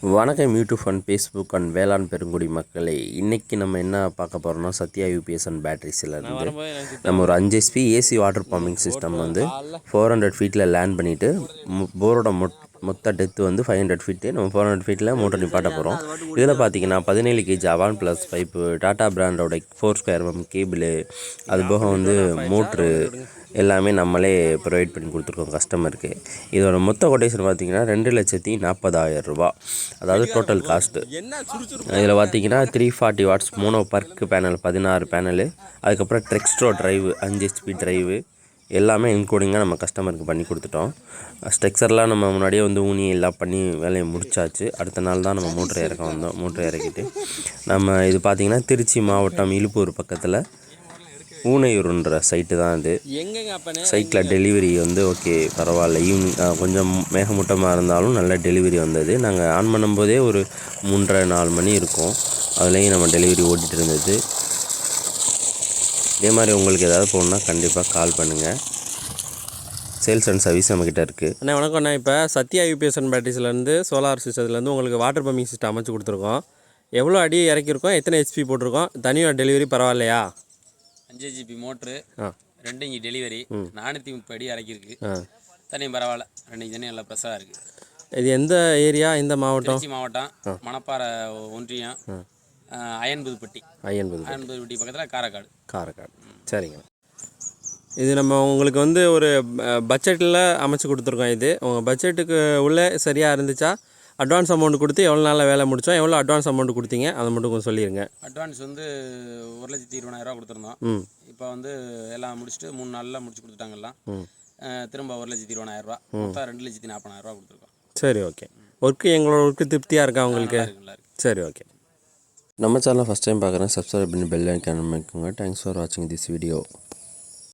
வணக்கம் YouTube and Facebook and வேளாண் பெருங்குடி மக்களே. இன்றைக்கி நம்ம என்ன பார்க்க போகிறோம்னா, சத்யா யூபிஎஸ் அண்ட் பேட்டரிஸ்லேருந்து நம்ம ஒரு 5 HP AC water pumping system வந்து 400 ஃபீட்டில் லேண்ட் பண்ணிவிட்டு போரோட மொத்த டெத்து வந்து 500 ஃபீட்டு. நம்ம 400 ஃபீட்டில் மோட்டர் நிப்பாட்ட போகிறோம். இதில் பார்த்தீங்கன்னா 17 kg அவான் ப்ளஸ் பைப்பு, டாடா பிராண்டோட 4² கேபிள், அது போக வந்து மோட்ரு எல்லாமே நம்மளே ப்ரொவைட் பண்ணி கொடுத்துருக்கோம் கஸ்டமருக்கு. இதோட மொத்த கொட்டேஷன் பார்த்தீங்கன்னா 2,40,000 ரூபா, அதாவது டோட்டல் காஸ்ட்டு. இதில் பார்த்தீங்கன்னா 340 watts mono perc panel 16 panel, அதுக்கப்புறம் ட்ரெக்ஸ்ட்ரோ ட்ரைவு 5 HP ட்ரைவு எல்லாமே இன்க்ளூடிங்காக நம்ம கஸ்டமருக்கு பண்ணி கொடுத்துட்டோம். ஸ்ட்ரக்சர்லாம் நம்ம முன்னாடியே வந்து ஊனி எல்லாம் பண்ணி வேலையை முடிச்சாச்சு. அடுத்த நாள் தான் நம்ம மோட்டர் இறக்க வந்தோம். மோட்டர் இறக்கிட்டு நம்ம இது பார்த்திங்கன்னா திருச்சி மாவட்டம் இலுப்பூர் பக்கத்தில் ஊனையூருன்ற சைட்டு தான் இது. சைட்டில் டெலிவரி வந்து ஓகே பரவாயில்ல, ஈவினிங் கொஞ்சம் மேகமூட்டமாக இருந்தாலும் நல்ல டெலிவரி வந்தது. நாங்கள் ஆன் பண்ணும்போதே ஒரு 3:30-4 மணி இருக்கும். அதுலேயும் நம்ம டெலிவரி ஓட்டிகிட்டு இருந்தது. இதே மாதிரி உங்களுக்கு ஏதாவது போகணுன்னா கண்டிப்பாக கால் பண்ணுங்கள். சேல்ஸ் அண்ட் சர்வீஸ் நம்மக்கிட்ட இருக்குது. அண்ணா வணக்கம் அண்ணா. இப்போ சத்யா யூபிஎஸ் அண்ட் பேட்டரிஸ்லேருந்து சோலார் சிஸ்டத்துலேருந்து உங்களுக்கு வாட்டர் பம்பிங் சிஸ்டம் அமைச்சு கொடுத்துருக்கோம். எவ்வளோ அடி இறக்கியிருக்கோம், எத்தனை HP போட்டிருக்கோம், தனியாக டெலிவரி பரவாயில்லையா? 5 GB மோட்ரு, 2 இன்ச் டெலிவரி, 430 அடி இறக்கிருக்கு. தண்ணியும் பரவாயில்ல, 2 இன்ச் தண்ணி நல்லா ப்ரெஷ்ஷாக இருக்குது. இது எந்த ஏரியா, எந்த மாவட்டம்? திருச்சி மாவட்டம், மணப்பாறை ஒன்றியம், அயன்புதுப்பட்டி பக்கத்தில் காரைக்காடு. சரிங்க. இது நம்ம உங்களுக்கு வந்து ஒரு பட்ஜெட்டில் அமைச்சு கொடுத்துருக்கோம். இது உங்கள் பட்ஜெட்டுக்கு உள்ளே சரியாக இருந்துச்சா? அட்வான்ஸ் அமௌண்ட் கொடுத்து எவ்வளோ நாளில் வேலை முடித்தோம், எவ்வளோ அட்வான்ஸ் அமௌண்ட் கொடுத்தீங்க, அதை மட்டும் கொஞ்சம் சொல்லிடுங்க. அட்வான்ஸ் வந்து 1,20,000 கொடுத்துருந்தோம். இப்போ வந்து எல்லாம் முடிச்சுட்டு 3 நாளில் முடிச்சு கொடுத்துட்டாங்கல்லாம். திரும்ப 1,20,000 மொத்தம் 2,40,000 கொடுத்துருக்கோம். சரி, ஓகே. ஒர்க்கு எங்களோட ஒர்க்கு திருப்தியாக இருக்கா உங்களுக்கு? சரி, ஓகே. நம்ம சேனலை ஃபஸ்ட் டைம் பார்க்குறேன், சப்ஸ்கிரைப் பண்ணி பெல் ஐக்கான் அமைக்குங்க. தேங்க்ஸ் ஃபார் வாட்சிங் திஸ் வீடியோ.